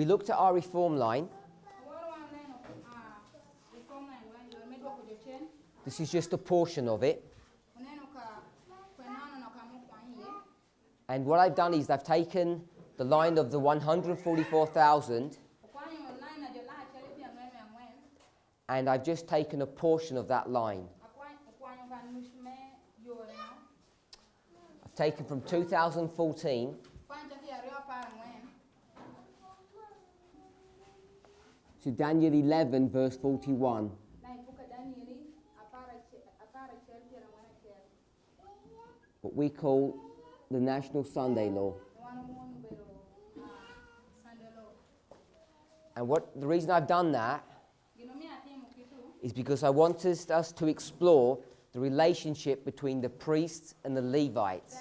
we looked at our reform line. This is just a portion of it. And what I've done is I've taken the line of the 144,000 and I've just taken a portion of that line. I've taken from 2014 to Daniel 11 verse 41. What we call the National Sunday Law. And the reason I've done that is because I wanted us to explore the relationship between the priests and the Levites.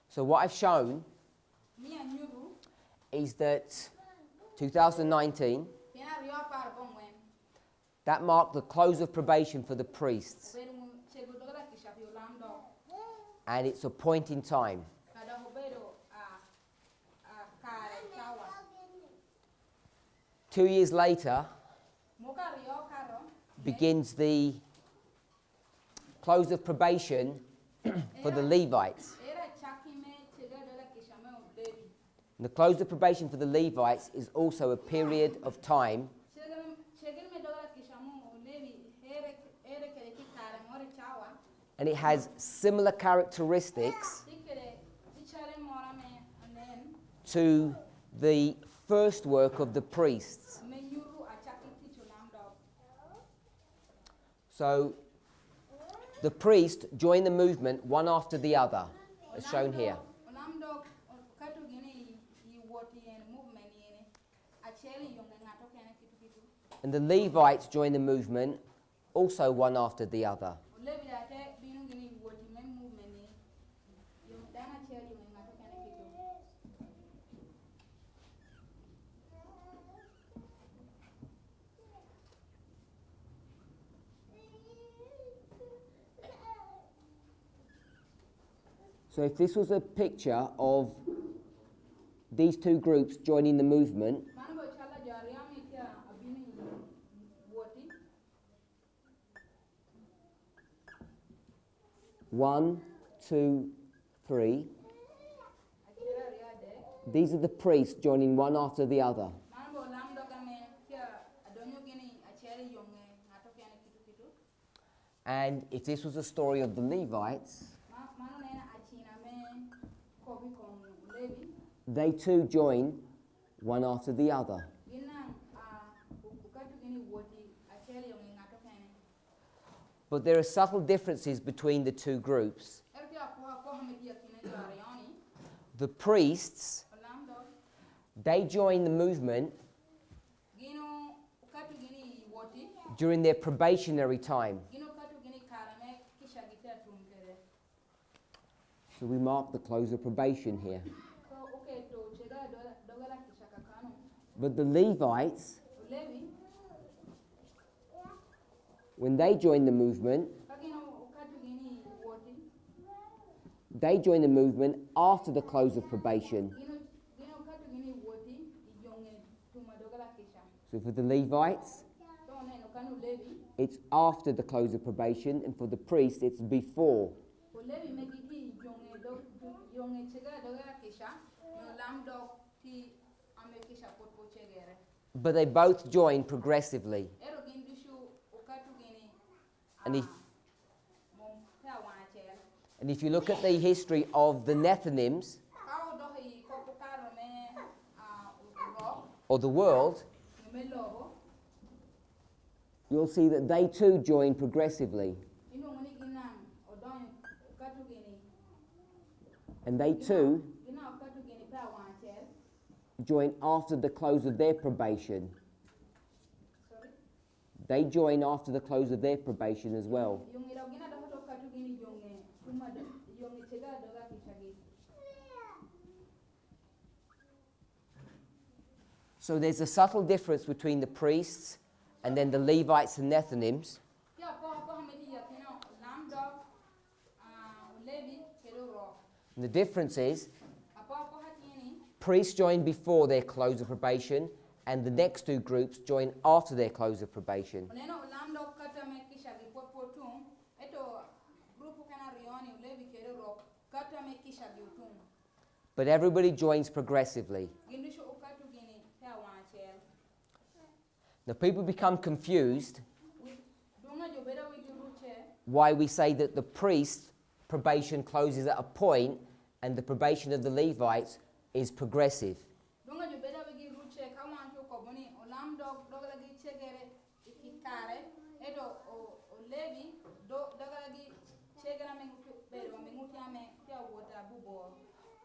So what I've shown is that 2019, that marked the close of probation for the priests. And it's a point in time. 2 years later begins the close of probation for the Levites. And the close of probation for the Levites is also a period of time and it has similar characteristics to the first work of the priests. So the priests join the movement one after the other, as shown here. And the Levites join the movement also one after the other. So if this was a picture of these two groups joining the movement, 1, 2, 3. These are the priests joining one after the other. And if this was a story of the Levites, they too join one after the other. But there are subtle differences between the two groups. The priests, they join the movement during their probationary time. So we mark the close of probation here. But the Levites, when they join the movement, they join the movement after the close of probation. So for the Levites, it's after the close of probation, and for the priests, it's before. But they both join progressively. And if you look at the history of the Nethinims, or the world, you'll see that they too join progressively. And they too join after the close of their probation. They join after the close of their probation as well. So there's a subtle difference between the priests and then the Levites and Nethinims. And the difference is Priests join before their close of probation, and the next two groups join after their close of probation. But everybody joins progressively. Now people become confused why we say that the priest's probation closes at a point and the probation of the Levites is progressive.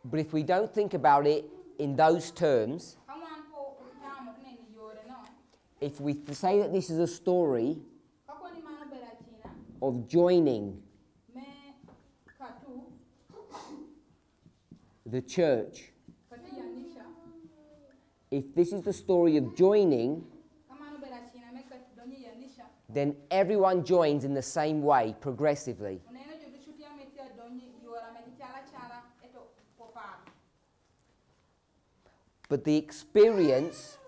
But if we don't think about it in those terms, if we say that this is a story of joining the church, if this is the story of joining, then everyone joins in the same way, progressively. But the experience,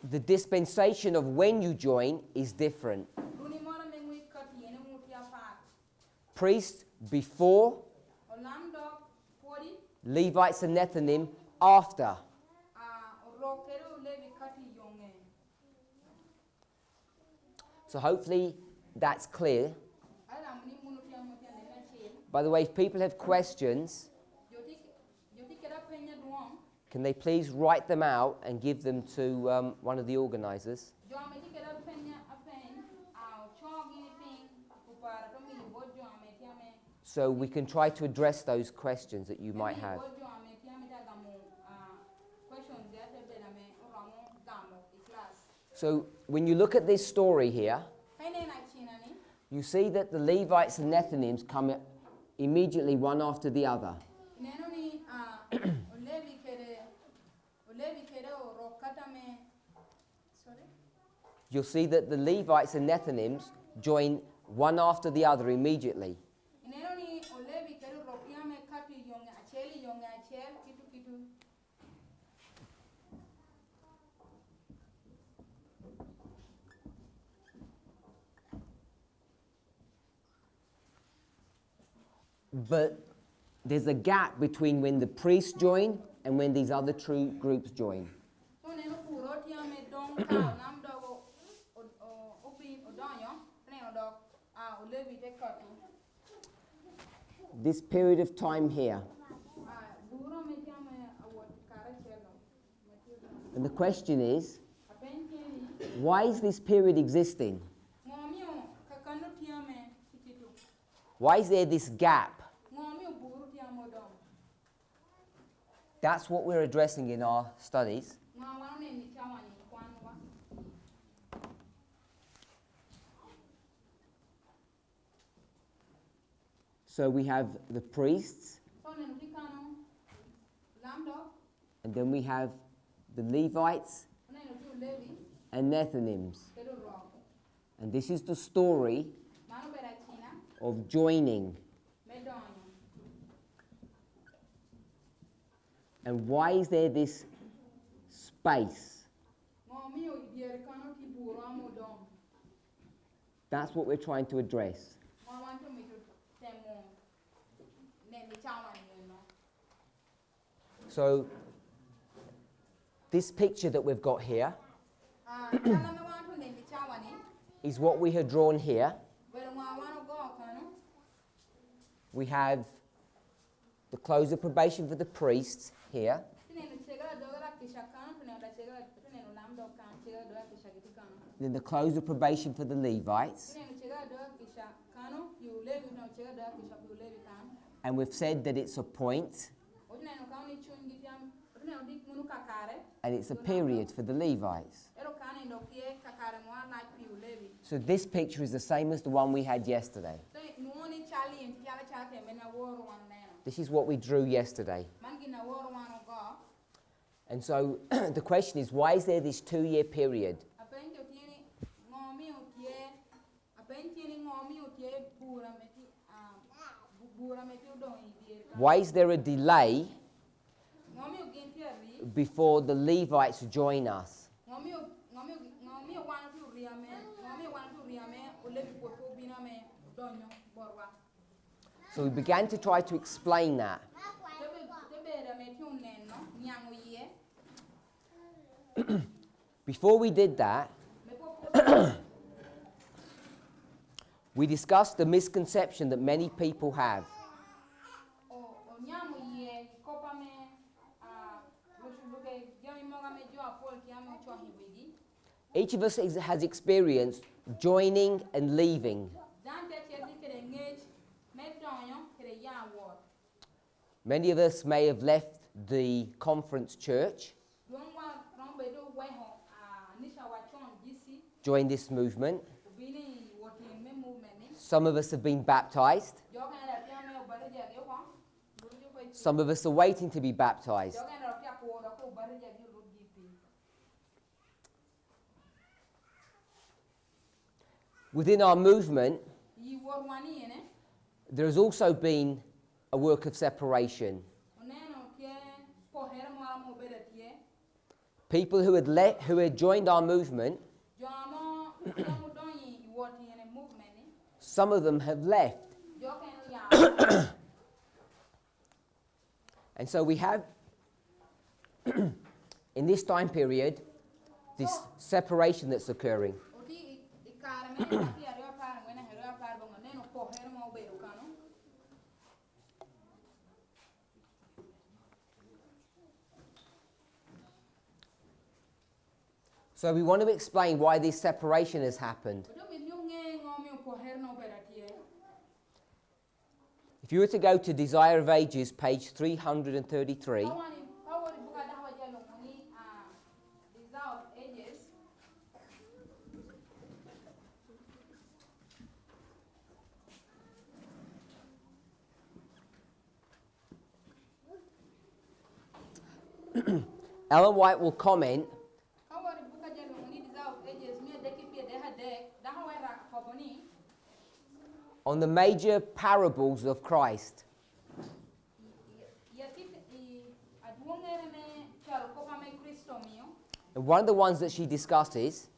the dispensation of when you join is different. Priests before, Levites and Nethinim after. So hopefully that's clear. By the way, if people have questions, can they please write them out and give them to one of the organizers? So we can try to address those questions that you might have. So when you look at this story here, you see that the Levites and Nethinims come immediately one after the other. You'll see that the Levites and Nethinims join one after the other immediately. But there's a gap between when the priests join and when these other two groups join. This period of time here. And the question is, why is this period existing? Why is there this gap? That's what we're addressing in our studies. So we have the priests, and then we have the Levites and Nethinims. And this is the story of joining. And why is there this space? That's what we're trying to address. So, this picture that we've got here is what we had drawn here. We have the close of probation for the priests here. Then the close of probation for the Levites. And we've said that it's a point. And it's a period for the Levites. So this picture is the same as the one we had yesterday. This is what we drew yesterday. And so the question is, why is there this 2-year period? Why is there a delay before the Levites join us? So we began to try to explain that. Before we did that, we discussed the misconception that many people have. Each of us has experienced joining and leaving. Many of us may have left the conference church, joined this movement. Some of us have been baptized. Some of us are waiting to be baptized. Within our movement, there has also been a work of separation. People who had joined our movement, some of them have left. And so we have, in this time period, this separation that's occurring. So we want to explain why this separation has happened. If you were to go to Desire of Ages, page 333, Ellen White will comment on the major parables of Christ. And one of the ones that she discusses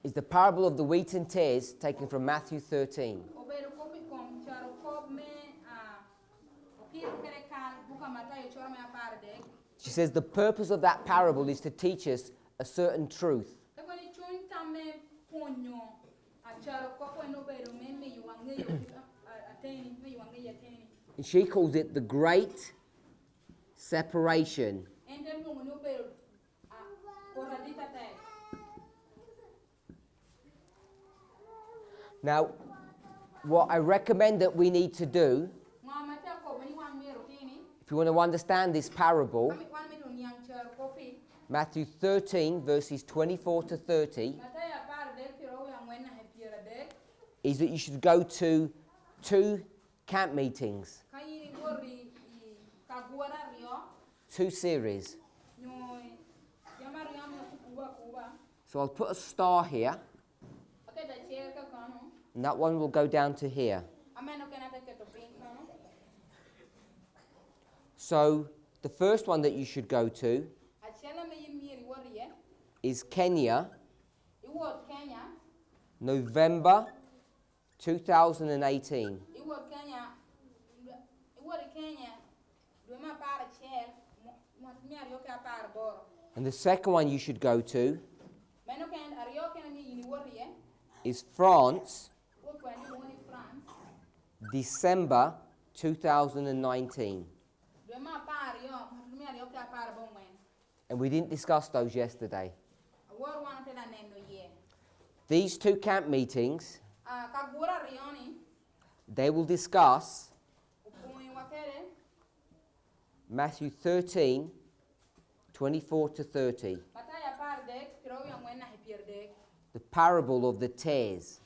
is the parable of the wheat and tares taken from Matthew 13. She says the purpose of that parable is to teach us a certain truth. And she calls it the great separation. Now, what I recommend that we need to do, if you want to understand this parable, Matthew 13, verses 24 to 30, is that you should go to 2 camp meetings, 2 series. So I'll put a star here, and that one will go down to here. So the first one that you should go to is Kenya, November 2018. And the second one you should go to is France, December 2019. And we didn't discuss those yesterday. These 2 camp meetings, they will discuss Matthew 13, 24 to 30. The parable of the tares.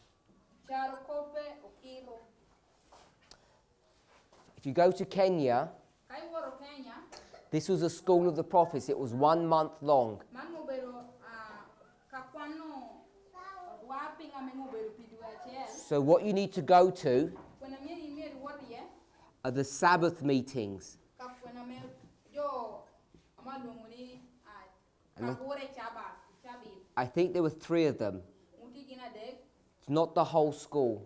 If you go to Kenya, this was a school of the prophets. It was 1 month long. So what you need to go to are the Sabbath meetings. And I think there were 3 of them. It's not the whole school.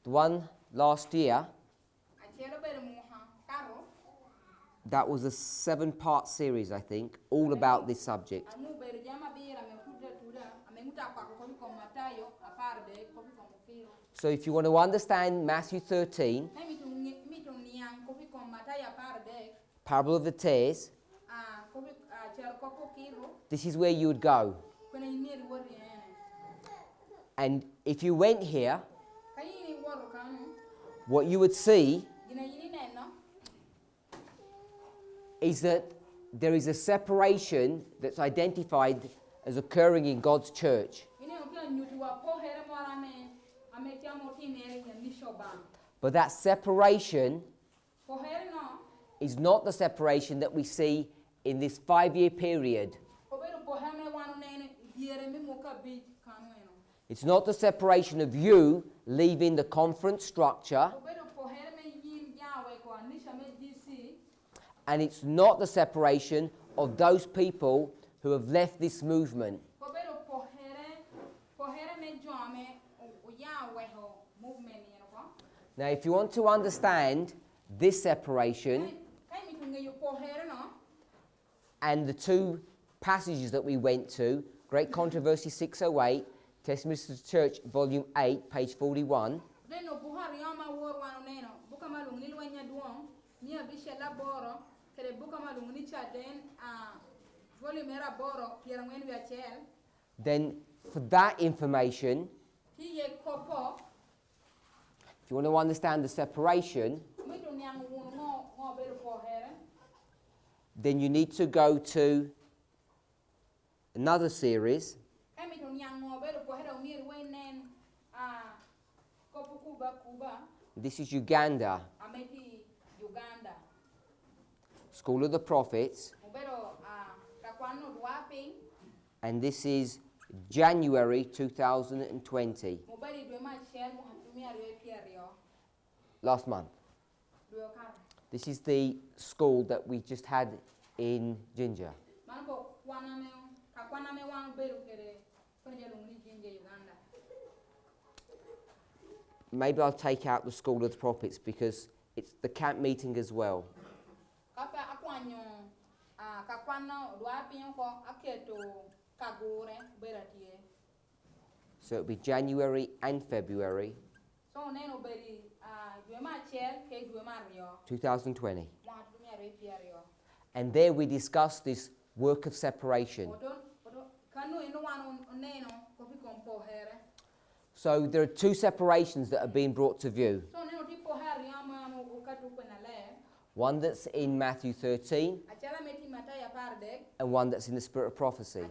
The one last year, that was a 7-part series, I think, all about this subject. So if you want to understand Matthew 13, Parable of the Tares, this is where you would go. And if you went here, what you would see is that there is a separation that's identified as occurring in God's church. But that separation is not the separation that we see in this 5-year period. It's not the separation of you leaving the conference structure. And it's not the separation of those people who have left this movement. Now, if you want to understand this separation and the 2 passages that we went to, Great Controversy 608, Testimonies to the Church, Volume 8, page 41, then for that information, if you want to understand the separation, then you need to go to another series. This is Uganda. School of the Prophets. And this is January 2020. Last month. This is the school that we just had in Ginger. Maybe I'll take out the School of the Prophets because it's the camp meeting as well. So it'll be January and February 2020. And there we discussed this work of separation. So there are 2 separations that are being brought to view. One that's in Matthew 13 and one that's in the Spirit of Prophecy.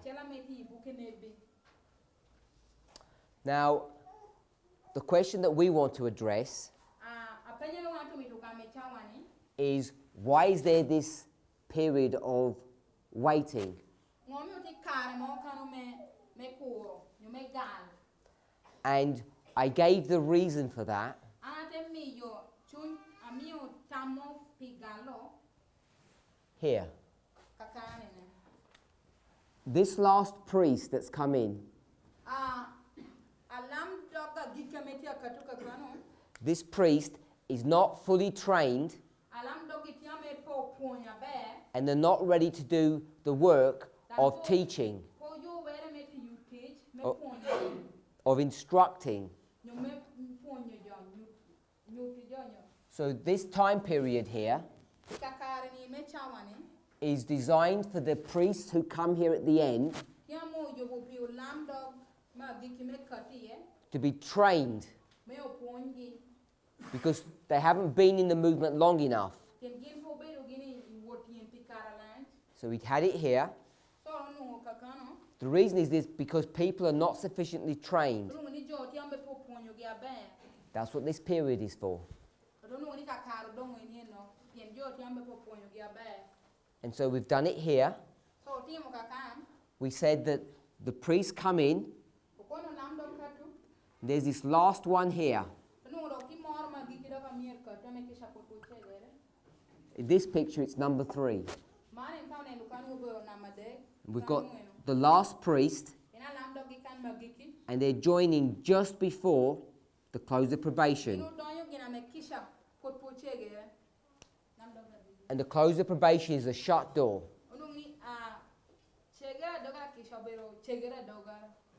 Now, the question that we want to address is, why is there this period of waiting? And I gave the reason for that. Here. This last priest that's come in, this priest is not fully trained and they're not ready to do the work of teaching, of instructing. So this time period here is designed for the priests who come here at the end to be trained, because they haven't been in the movement long enough. So we had it here. The reason is this, because people are not sufficiently trained. That's what this period is for. And so we've done it here. We said that the priests come in. There's this last one here. In this picture, it's number 3. We've got the last priest, and they're joining just before the close of probation. And the close of probation is a shut door.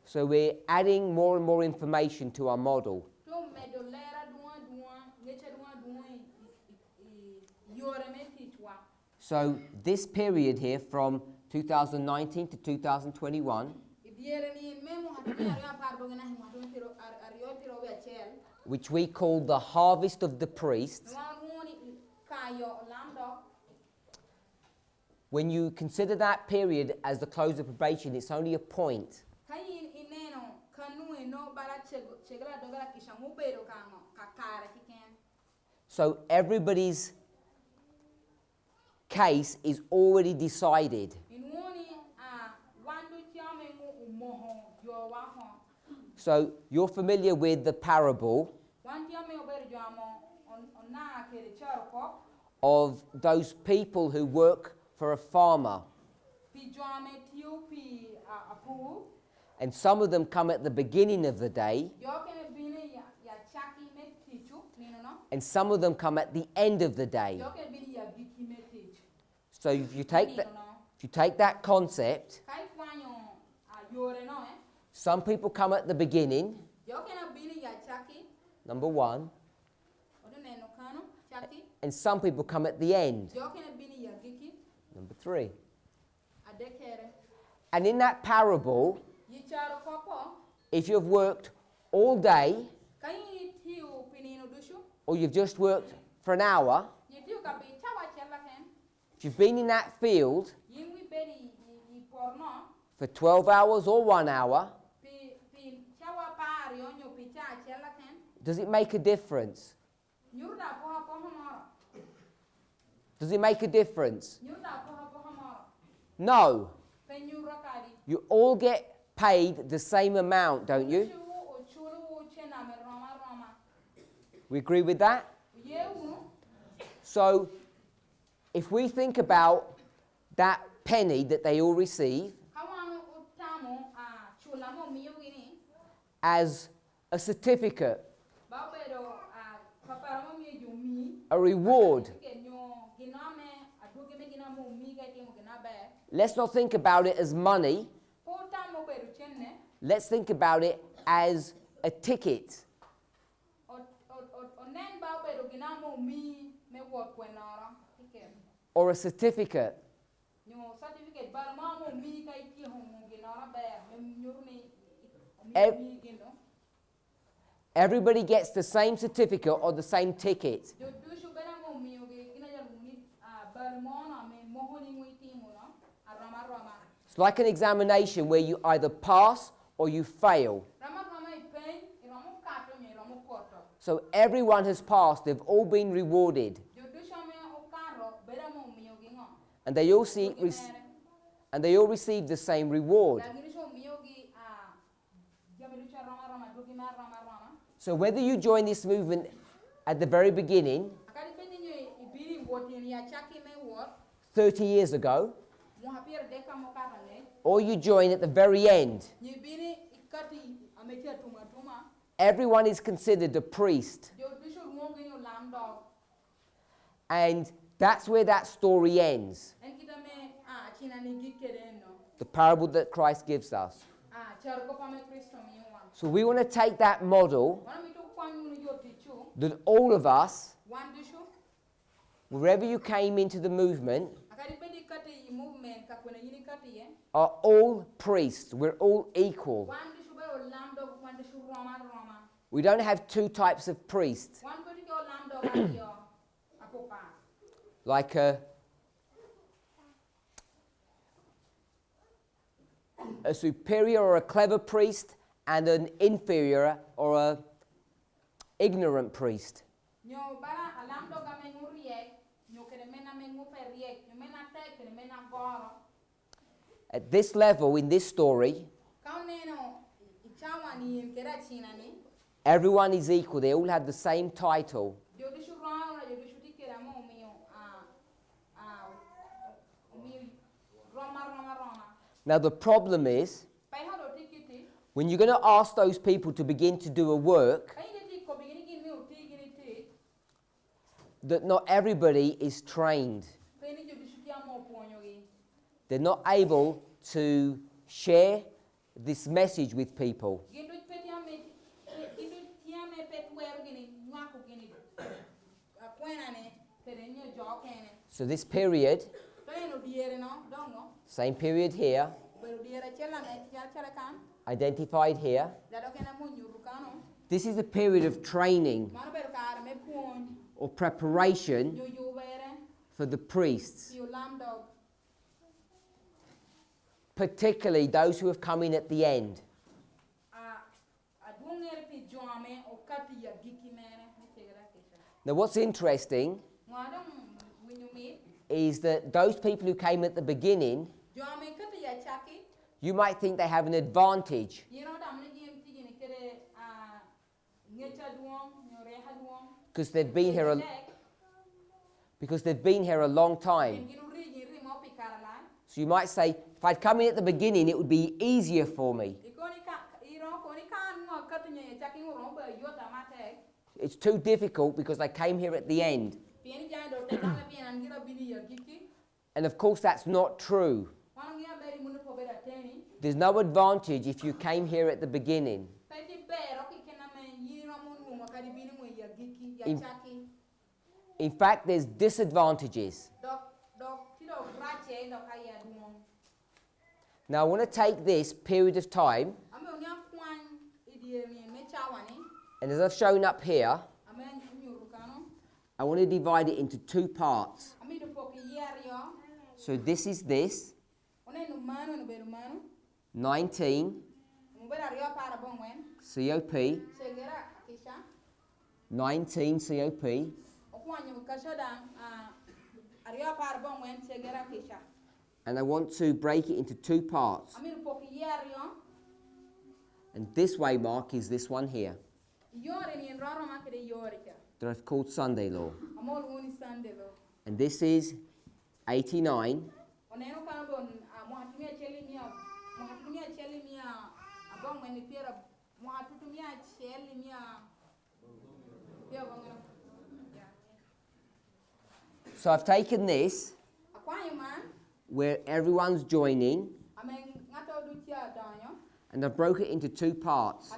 So we're adding more and more information to our model. So this period here from 2019 to 2021, which we call the harvest of the priests, when you consider that period as the close of probation, it's only a point. So everybody's case is already decided. So you're familiar with the parable of those people who work for a farmer. And some of them come at the beginning of the day, and some of them come at the end of the day. So if you take that concept, some people come at the beginning, number 1, and some people come at the end, number 3. And in that parable, if you've worked all day, or you've just worked for an hour, if you've been in that field for 12 hours or 1 hour, does it make a difference? Does it make a difference? No. You all get paid the same amount, don't you? We agree with that? So, if we think about that penny that they all receive as a certificate, a reward, let's not think about it as money. Let's think about it as a ticket. Or a certificate. Everybody gets the same certificate or the same ticket. It's like an examination where you either pass or you fail. So everyone has passed. They've all been rewarded. And they all receive the same reward. So whether you join this movement at the very beginning, 30 years ago, or you join at the very end, everyone is considered a priest. And that's where that story ends. The parable that Christ gives us. So we want to take that model that all of us, wherever you came into the movement, are all priests. We're all equal. We don't have two types of priests. Like a superior or a clever priest and an inferior or a ignorant priest. At this level, in this story, everyone is equal. They all have the same title. Now the problem is, when you're going to ask those people to begin to do a work, that not everybody is trained. They're not able to share this message with people. So this period, same period here, identified here. This is a period of training or preparation for the priests, particularly those who have come in at the end. Now what's interesting is that those people who came at the beginning, you might think they have an advantage because they've been here a long time. So you might say, if I'd come in at the beginning, it would be easier for me. It's too difficult because I came here at the end. And of course that's not true. There's no advantage if you came here at the beginning. In fact, there's disadvantages. Now I want to take this period of time, and as I've shown up here, I want to divide it into two parts. So this is this, 19 COP, 19 COP, and I want to break it into two parts. And this way mark is this one here, that I've called Sunday law. And this is 89. So I've taken this, where everyone's joining, and I've broken it into two parts.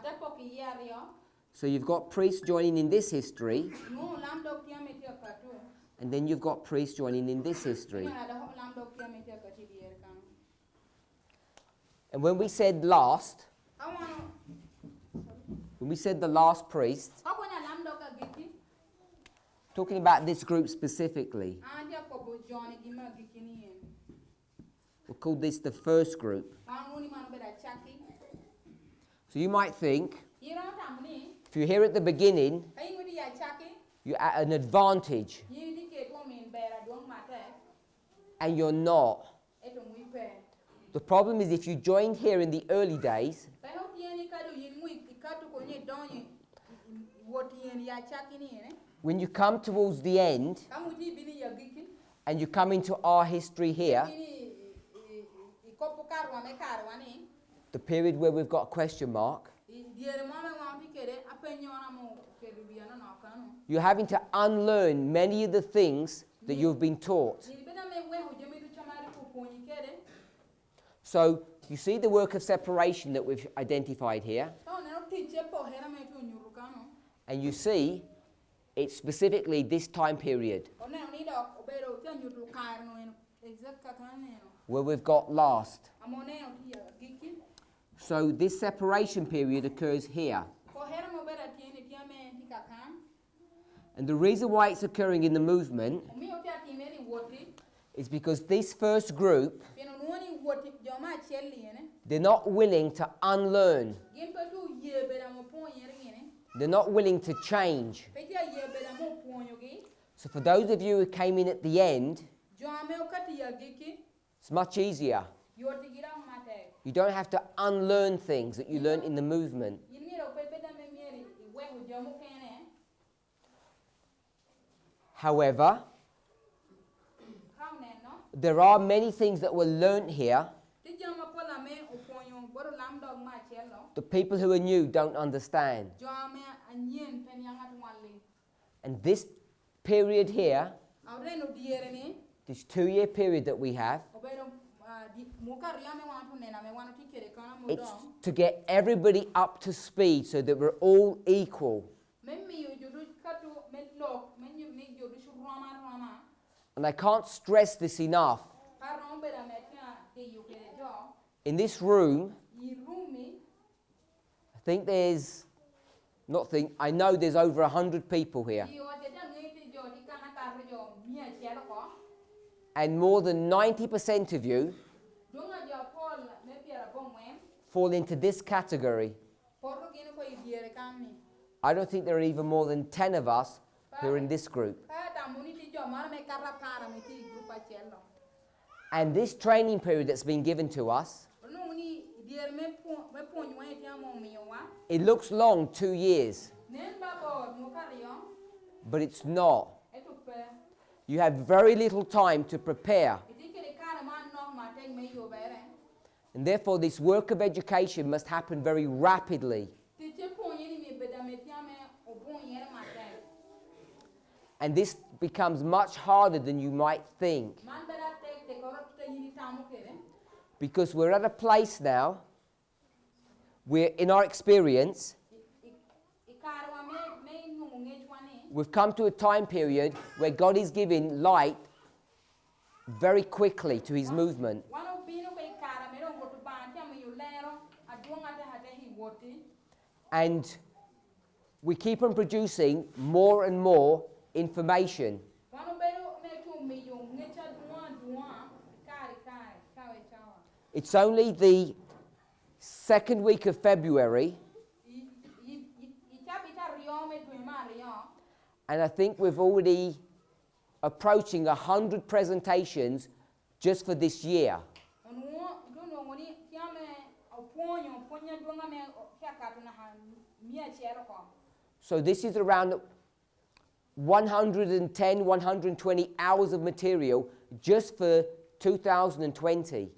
So you've got priests joining in this history, and then you've got priests joining in this history. And when we said last, when we said the last priest, talking about this group specifically, we'll call this the first group. So you might think, if you're here at the beginning, you're at an advantage, and you're not. The problem is if you joined here in the early days, when you come towards the end, and you come into our history here, the period where we've got a question mark, you're having to unlearn many of the things that you've been taught. So you see the work of separation that we've identified here, and you see it's specifically this time period where we've got last. So this separation period occurs here. And the reason why it's occurring in the movement is because this first group, they're not willing to unlearn. They're not willing to change. So for those of you who came in at the end, it's much easier. You don't have to unlearn things that you learned in the movement. However, There are many things that were learnt here. The people who are new don't understand. And this period here, this 2-year period that we have, it's to get everybody up to speed so that we're all equal. And I can't stress this enough. In this room, I know there's over 100 people here. And more than 90% of you fall into this category. I don't think there are even more than 10 of us who are in this group. And this training period that's been given to us, it looks long, 2 years, but it's not. You have very little time to prepare. And therefore this work of education must happen very rapidly. And this becomes much harder than you might think. Because we're at a place now where, in our experience, we've come to a time period where God is giving light very quickly to his movement. And we keep on producing more and more information. It's only the second week of February, and I think we've already approaching 100 presentations just for this year. So this is around 110, 120 hours of material just for 2020.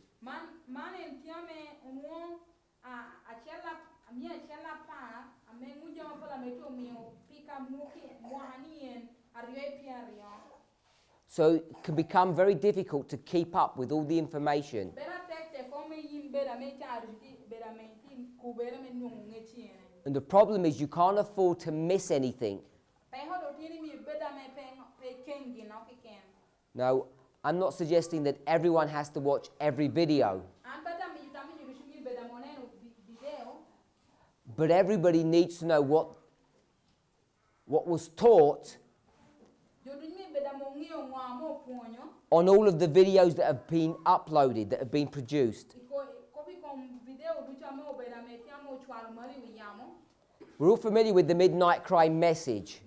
So it can become very difficult to keep up with all the information. And the problem is you can't afford to miss anything. Now, I'm not suggesting that everyone has to watch every video. But everybody needs to know what was taught on all of the videos that have been uploaded, that have been produced. We're all familiar with the midnight cry message.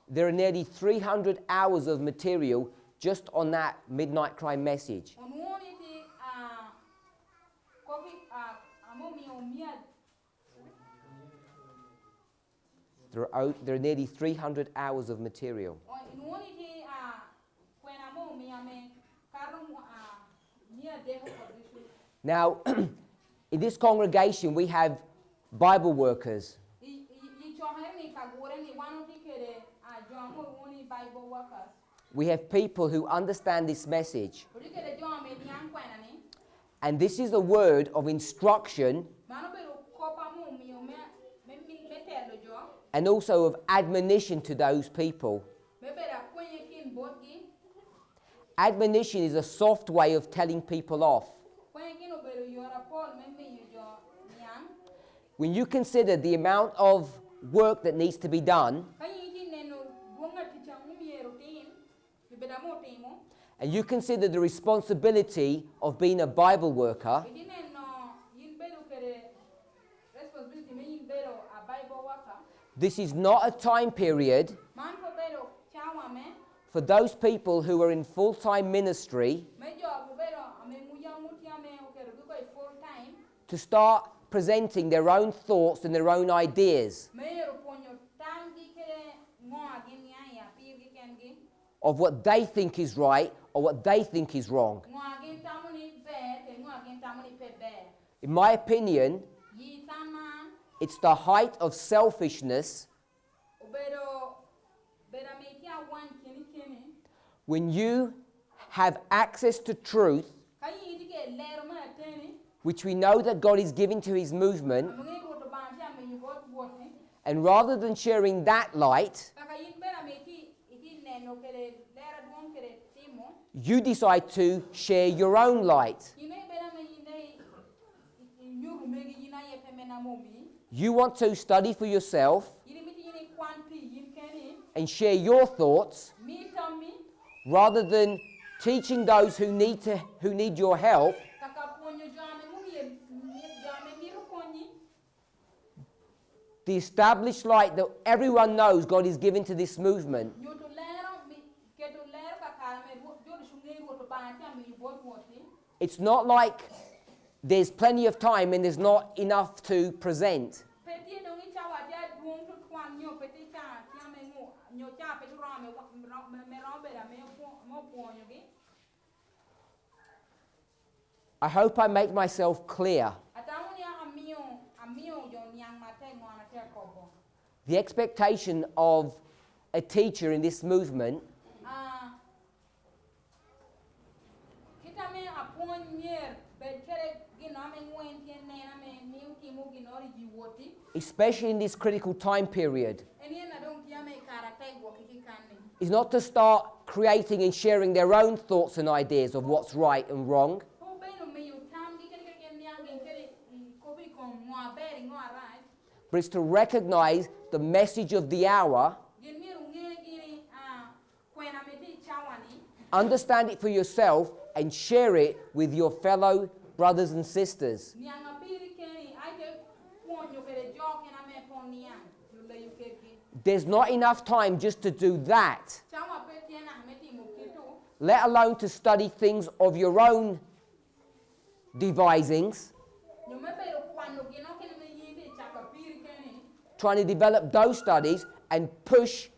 There are nearly 300 hours of material just on that midnight cry message. There are nearly 300 hours of material. Now, in this congregation, we have Bible workers. We have people who understand this message. And this is a word of instruction and also of admonition to those people. Admonition is a soft way of telling people off. When you consider the amount of work that needs to be done, and you consider the responsibility of being a Bible worker, this is not a time period for those people who are in full-time ministry to start presenting their own thoughts and their own ideas. of what they think is right or what they think is wrong. In my opinion, it's the height of selfishness when you have access to truth, which we know that God is giving to his movement, and rather than sharing that light, you decide to share your own light. You want to study for yourself and share your thoughts rather than teaching those who need your help. The established light that everyone knows God is giving to this movement. It's not like there's plenty of time and there's not enough to present. I hope I make myself clear. The expectation of a teacher in this movement especially in this critical time period, is not to start creating and sharing their own thoughts and ideas of what's right and wrong, but it's to recognize the message of the hour, understand it for yourself, and share it with your fellow brothers and sisters. There's not enough time just to do that, let alone to study things of your own devisings, trying to develop those studies and push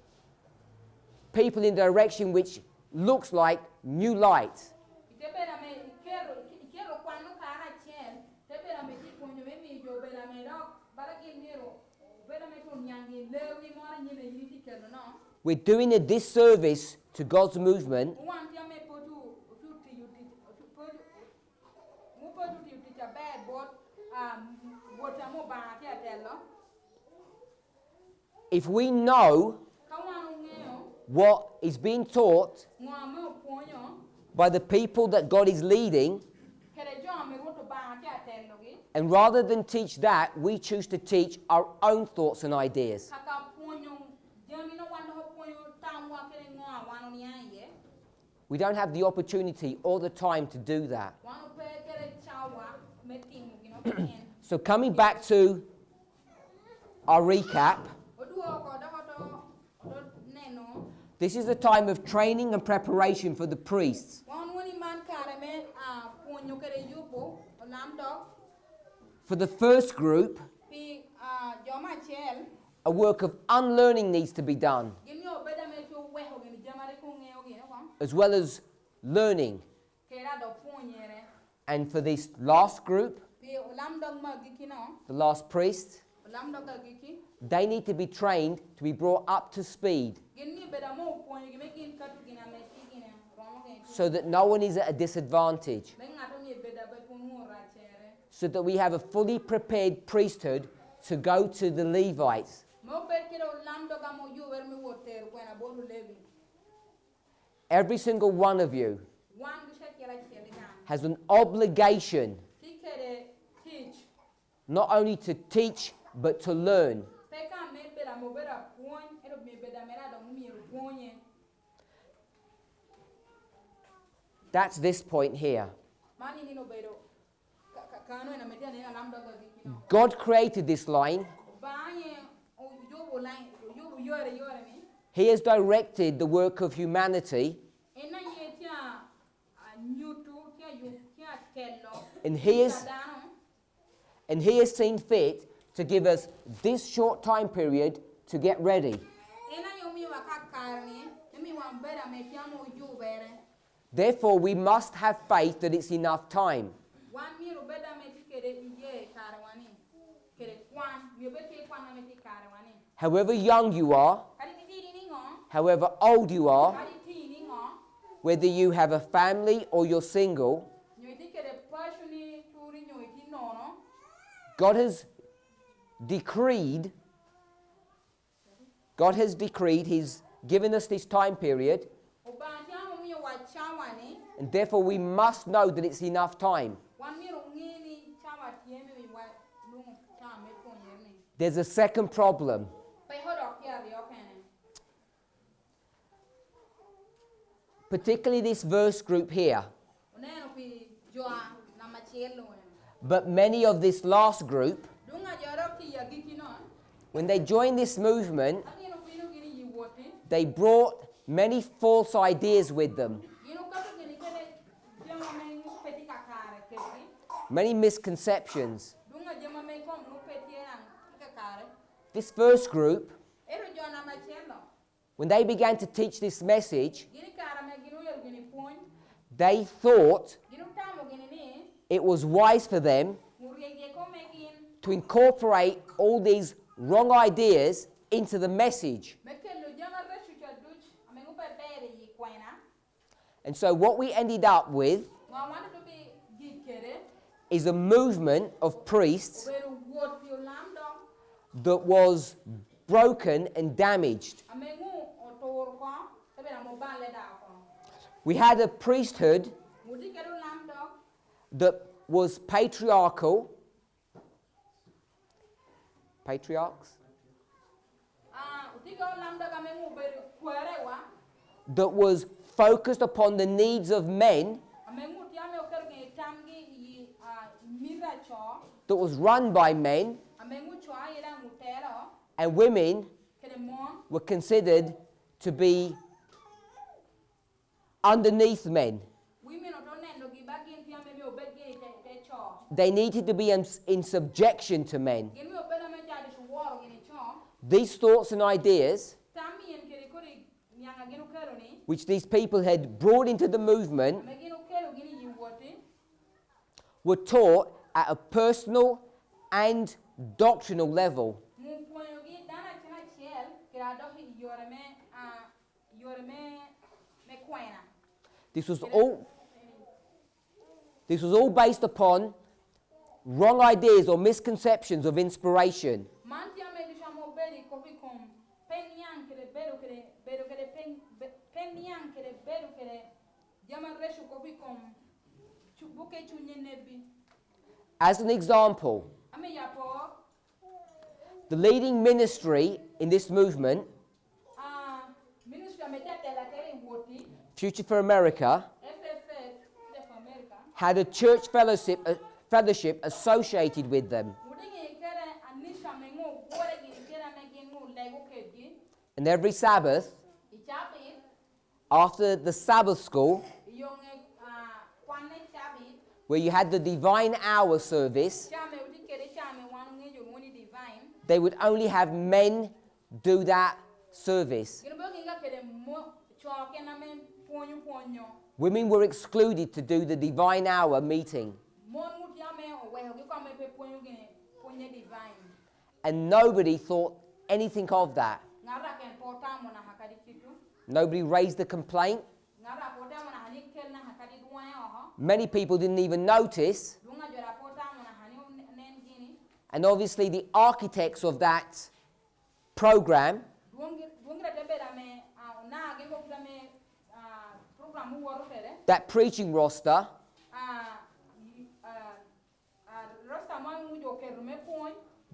people in a direction which looks like new light. We're doing a disservice to God's movement if we know what is being taught by the people that God is leading, and rather than teach that, we choose to teach our own thoughts and ideas. We don't have the opportunity or the time to do that. So coming back to our recap, this is a time of training and preparation for the priests. For the first group, a work of unlearning needs to be done, as well as learning. And for this last group, the last priest, they need to be trained to be brought up to speed so that no one is at a disadvantage, so that we have a fully prepared priesthood to go to the Levites. Every single one of you has an obligation not only to teach but to learn. That's this point here. God created this line. He has directed the work of humanity, and He has seen fit to give us this short time period to get ready. Therefore, we must have faith that it's enough time. However young you are, however old you are, whether you have a family or you're single, God has decreed, He's given us this time period, and therefore we must know that it's enough time. There's a second problem. Particularly this verse group here. But many of this last group, when they joined this movement, they brought many false ideas with them. Many misconceptions. This first group, when they began to teach this message, they thought it was wise for them to incorporate all these wrong ideas into the message. And so what we ended up with is a movement of priests that was broken and damaged. We had a priesthood that was patriarchal. Patriarchs? That was focused upon the needs of men. That was run by men. And women were considered to be underneath men. They needed to be in subjection to men. These thoughts and ideas, which these people had brought into the movement, were taught at a personal and doctrinal level. This was all based upon wrong ideas or misconceptions of inspiration. As an example, the leading ministry in this movement, Future for America, had a church fellowship associated with them. And every Sabbath, after the Sabbath school, where you had the divine hour service, they would only have men do that service. Women were excluded to do the divine hour meeting. And nobody thought anything of that. Nobody raised a complaint. Many people didn't even notice. And obviously the architects of that program, that preaching roster,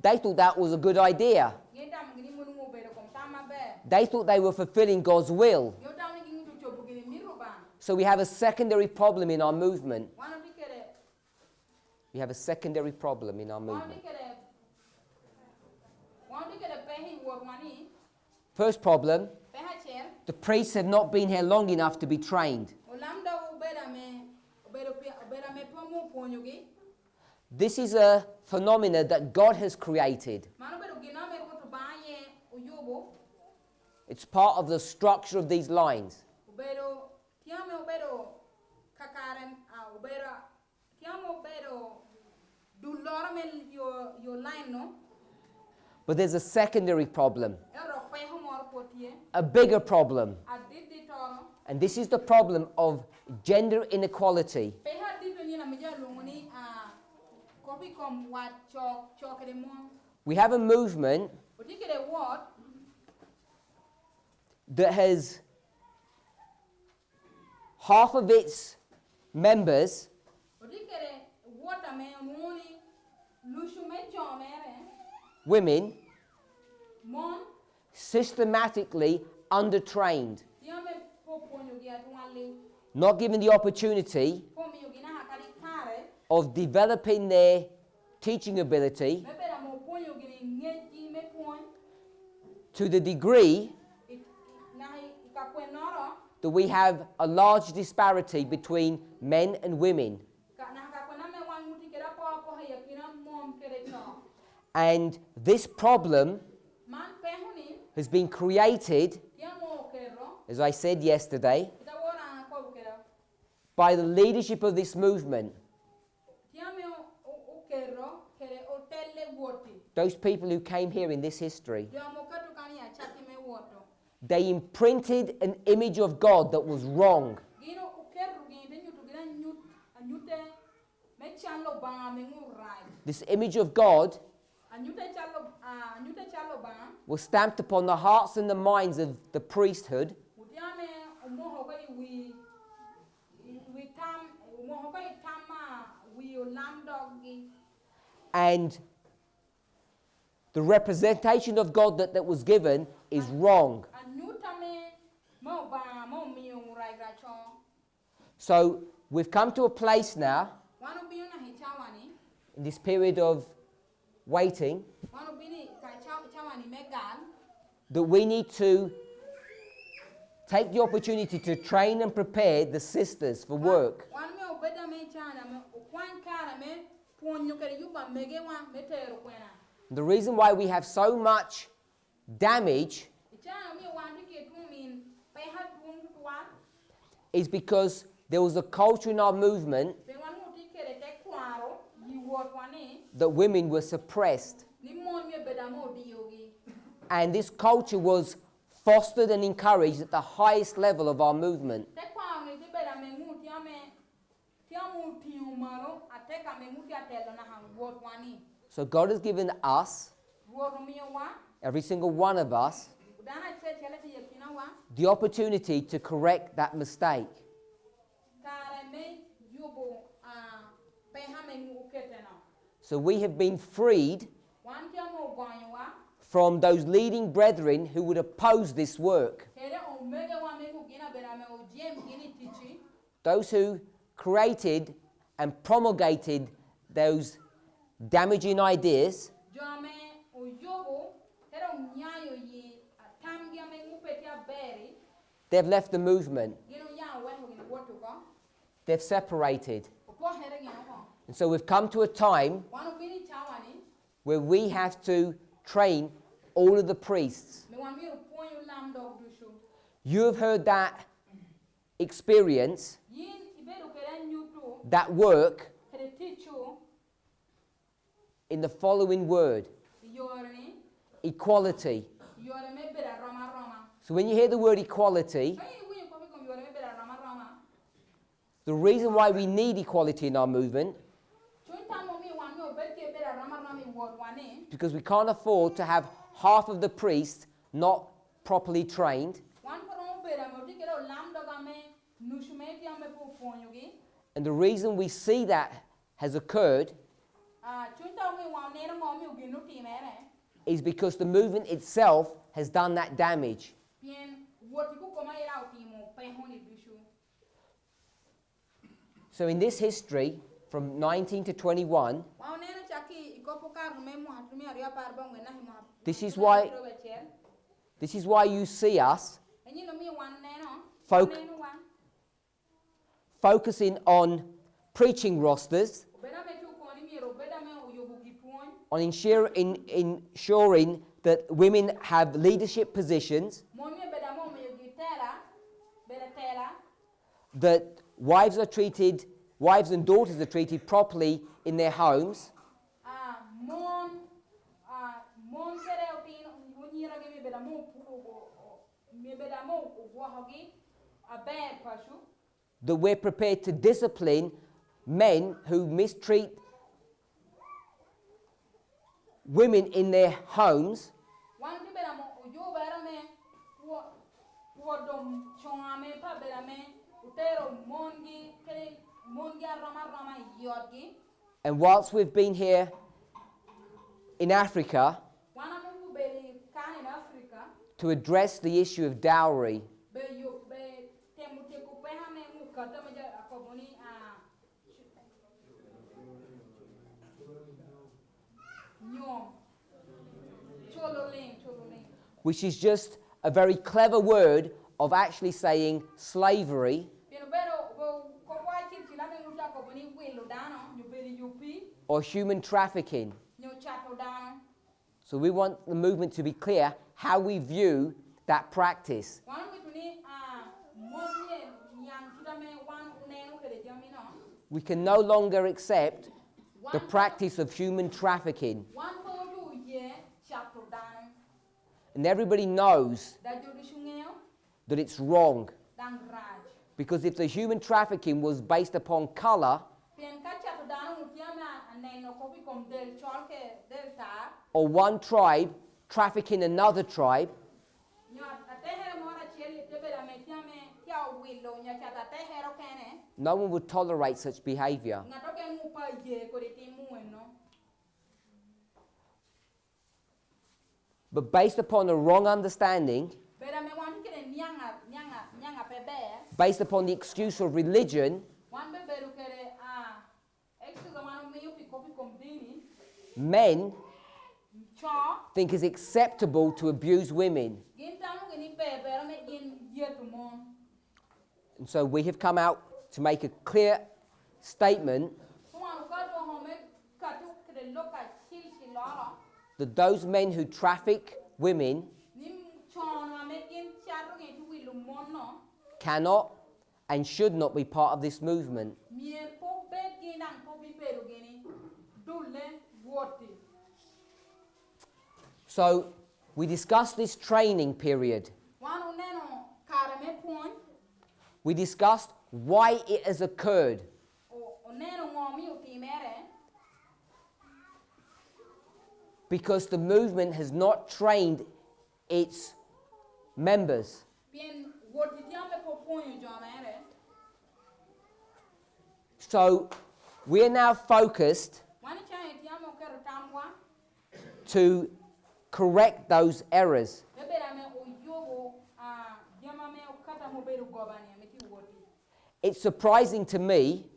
they thought that was a good idea. They thought they were fulfilling God's will. So we have a secondary problem in our movement. We have a secondary problem in our movement. First problem, the priests have not been here long enough to be trained. This is a phenomena that God has created. It's part of the structure of these lines. But there's a secondary problem, a bigger problem. And this is the problem of gender inequality. We have a movement that has half of its members women systematically undertrained, not given the opportunity of developing their teaching ability to the degree that we have a large disparity between men and women. And this problem has been created, as I said yesterday, by the leadership of this movement. Those people who came here in this history, they imprinted an image of God that was wrong. This image of God was stamped upon the hearts and the minds of the priesthood, and the representation of God that was given is wrong. So we've come to a place now, in this period of waiting, that we need to take the opportunity to train and prepare the sisters for work. The reason why we have so much damage is because there was a culture in our movement that women were suppressed. And this culture was fostered and encouraged at the highest level of our movement. So God has given us, every single one of us, the opportunity to correct that mistake. So we have been freed from those leading brethren who would oppose this work. Those who created and promulgated those damaging ideas. They've left the movement. They've separated. And so we've come to a time where we have to train all of the priests. You have heard that experience, that work, in the following word: equality. So when you hear the word equality, the reason why we need equality in our movement, because we can't afford to have half of the priests not properly trained. And the reason we see that has occurred is because the movement itself has done that damage. So in this history, from 19 to 21, this is why you see us focusing on preaching rosters, on ensuring that women have leadership positions, that wives and daughters are treated properly in their homes. That we're prepared to discipline men who mistreat women in their homes. And whilst we've been here in Africa to address the issue of dowry, which is just a very clever word of actually saying slavery, or human trafficking. So we want the movement to be clear how we view that practice. We can no longer accept the practice of human trafficking. And everybody knows that it's wrong. Because if the human trafficking was based upon color, or one tribe trafficking another tribe, no one would tolerate such behavior. But based upon a wrong understanding, based upon the excuse of religion, men think it's acceptable to abuse women. And so we have come out to make a clear statement that those men who traffic women cannot and should not be part of this movement. So we discussed this training period. We discussed why it has occurred. Because the movement has not trained its members. So we are now focused to correct those errors. It's surprising to me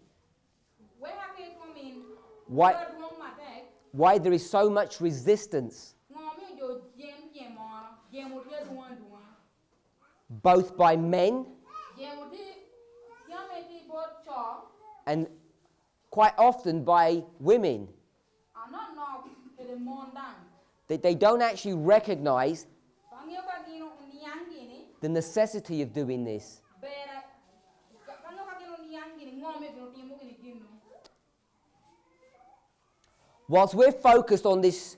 why there is so much resistance, both by men and quite often by women, that they don't actually recognize the necessity of doing this. Whilst we're focused on this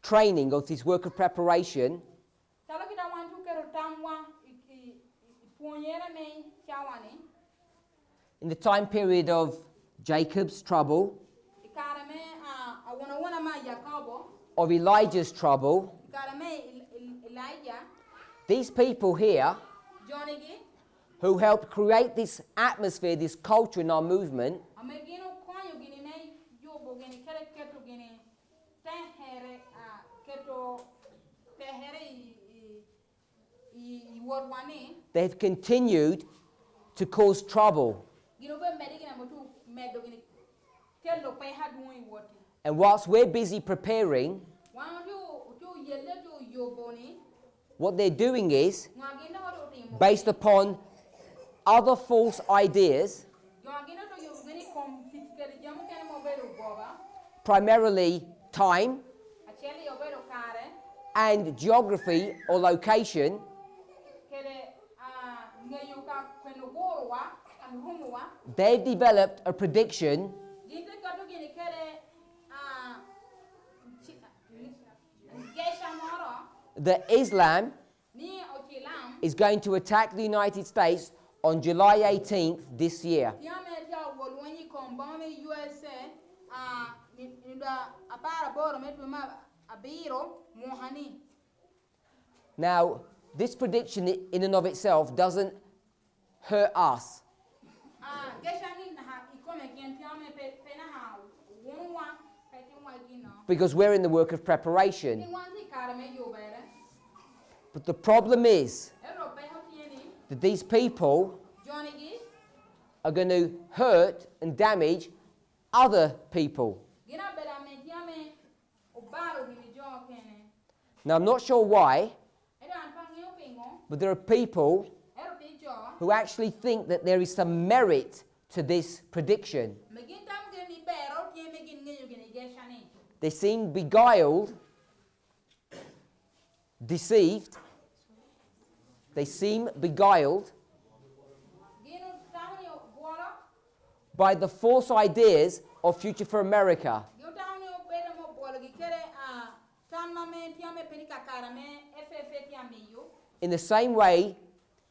training, of this work of preparation, in the time period of Jacob's trouble, of Elijah's trouble, these people here who helped create this atmosphere, this culture in our movement, they've continued to cause trouble. And whilst we're busy preparing, what they're doing is, based upon other false ideas, primarily time and geography or location, they've developed a prediction that Islam is going to attack the United States on July 18th this year. Now, this prediction in and of itself doesn't hurt us. Because we're in the work of preparation. But the problem is that these people are going to hurt and damage other people. Now, I'm not sure why, but there are people who actually think that there is some merit to this prediction. They seem beguiled, deceived. They seem beguiled by the false ideas of Future for America. In the same way,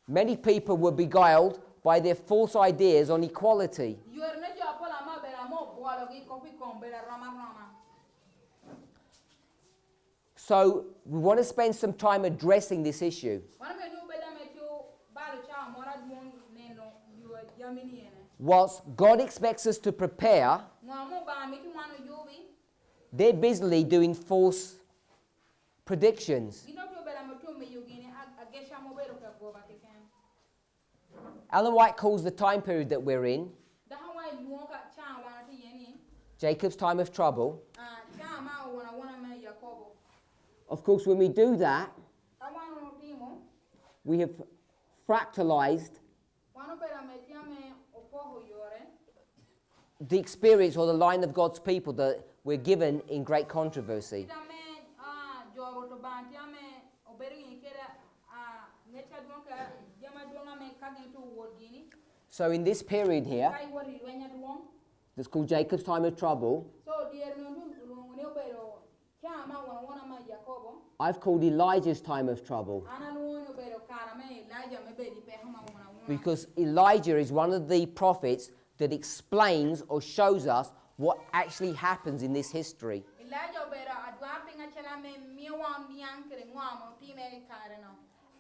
many people were beguiled by their false ideas on equality. So we want to spend some time addressing this issue. Whilst God expects us to prepare, they're busily doing false predictions. Ellen White calls the time period that we're in Jacob's time of trouble. Of course, when we do that, we have fractalized the experience or the line of God's people that we're given in great controversy. So in this period here, that's called Jacob's time of trouble, I've called Elijah's time of trouble. Because Elijah is one of the prophets that explains or shows us what actually happens in this history.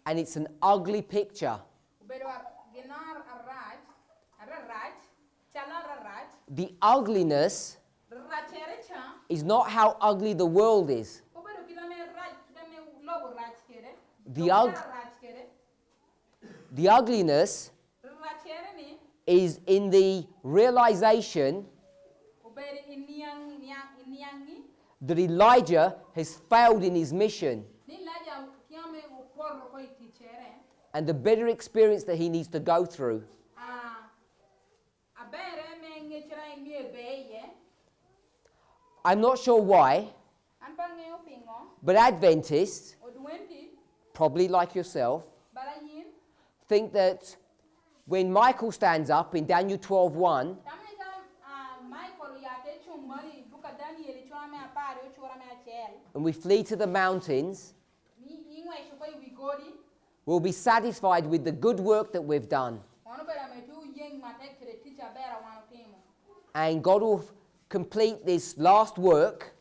And it's an ugly picture. The ugliness is not how ugly the world is. The ugliness is in the realization that Elijah has failed in his mission and the bitter experience that he needs to go through. I'm not sure why, but Adventists, probably like yourself, think that when Michael stands up in Daniel 12:1, and we flee to the mountains, we'll be satisfied with the good work that we've done. And God will complete this last work,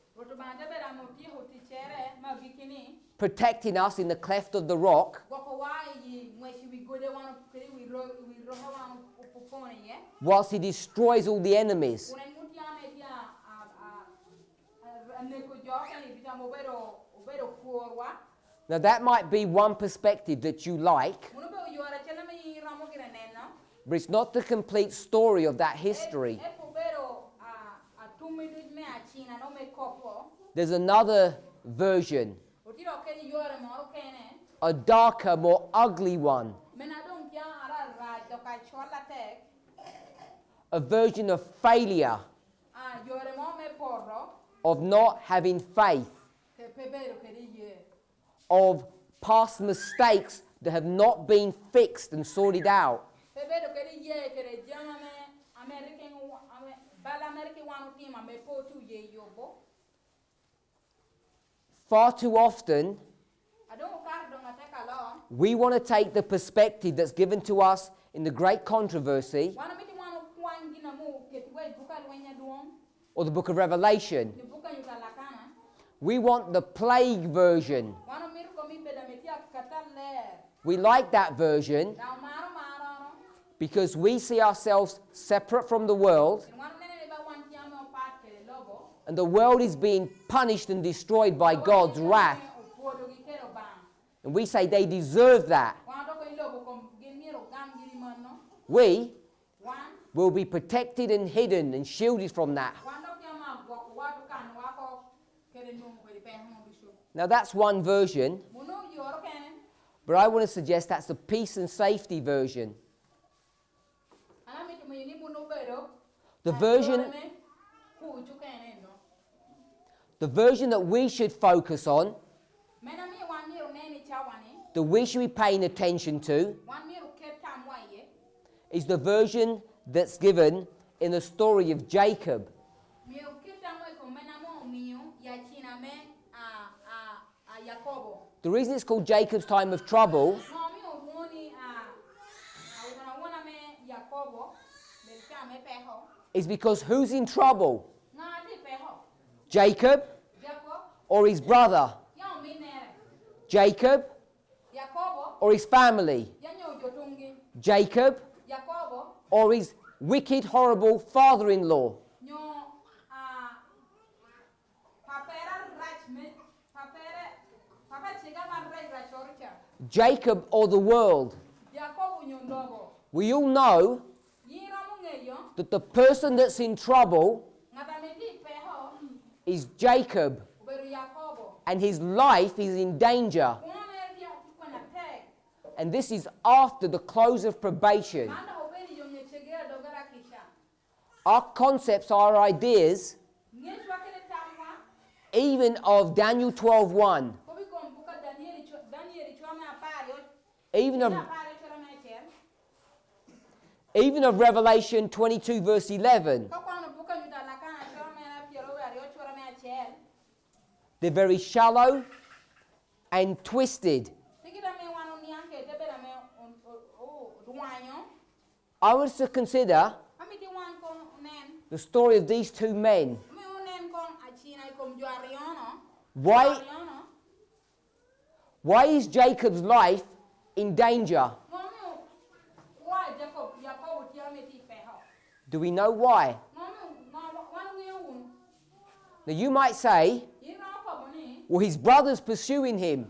protecting us in the cleft of the rock, whilst he destroys all the enemies. Now that might be one perspective that you like, but it's not the complete story of that history. There's another version, a darker, more ugly one. A version of failure, of not having faith, of past mistakes that have not been fixed and sorted out. Far too often, we want to take the perspective that's given to us in the great controversy or the book of Revelation. We want the plague version. We like that version because we see ourselves separate from the world, and the world is being punished and destroyed by God's wrath. And we say they deserve that. We will be protected and hidden and shielded from that. Now that's one version, but I want to suggest that's the peace and safety version. The version that we should focus on, that we should be paying attention to, is the version that's given in the story of Jacob. The reason it's called Jacob's time of trouble is because who's in trouble? Jacob or his brother? Jacob or his family? Jacob or his wicked, horrible father-in-law? Jacob or the world? We all know that the person that's in trouble is Jacob, and his life is in danger. And this is after the close of probation. Our concepts, our ideas, even of Daniel 12:1, even of Revelation 22 verse 11, they're very shallow and twisted. I want us to consider the story of these two men. Why is Jacob's life in danger? Do we know why? Now you might say, well, his brother's pursuing him.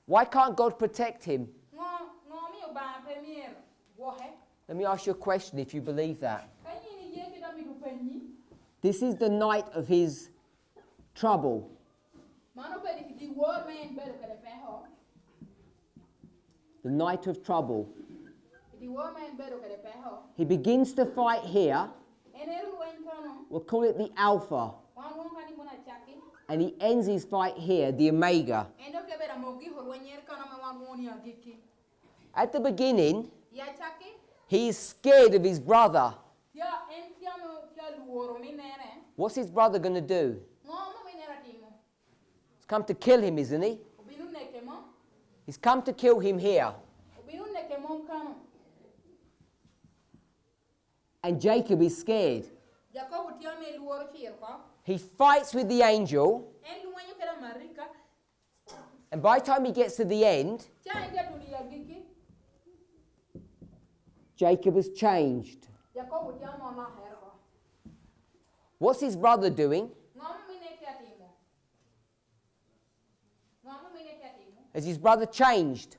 Why can't God protect him? Let me ask you a question if you believe that. This is the night of his trouble. The night of trouble. He begins to fight here. We'll call it the Alpha. And he ends his fight here, the Omega. At the beginning, he is scared of his brother. What's his brother going to do? He's come to kill him, isn't he? He's come to kill him here. And Jacob is scared. He fights with the angel. And by the time he gets to the end, Jacob has changed. What's his brother doing? Has his brother changed?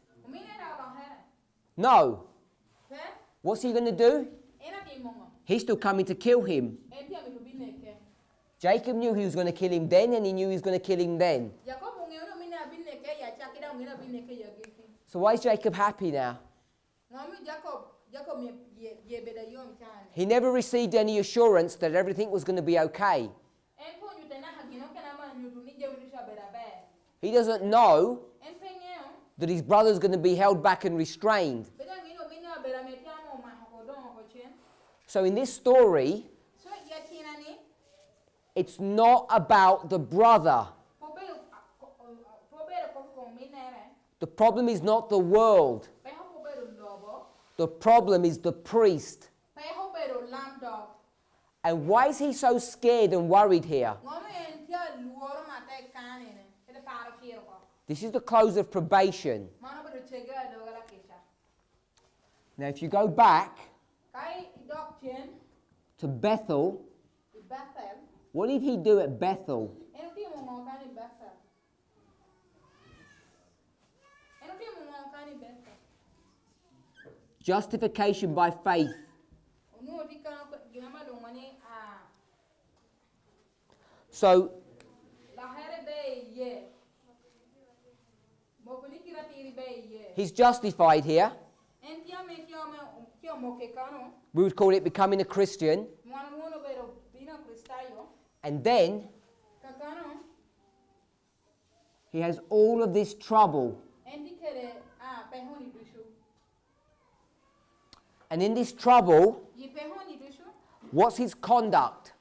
No. What's he going to do? He's still coming to kill him. Jacob knew he was going to kill him then, and he knew he was going to kill him then. So why is Jacob happy now? He never received any assurance that everything was going to be okay. He doesn't know that his brother's going to be held back and restrained. So in this story, it's not about the brother. The problem is not the world. The problem is the priest. And why is he so scared and worried here? This is the close of probation. Now if you go back to Bethel, what did he do at Bethel? Justification by faith. So, he's justified here. We would call it becoming a Christian. And then, he has all of this trouble. And in this trouble, what's his conduct?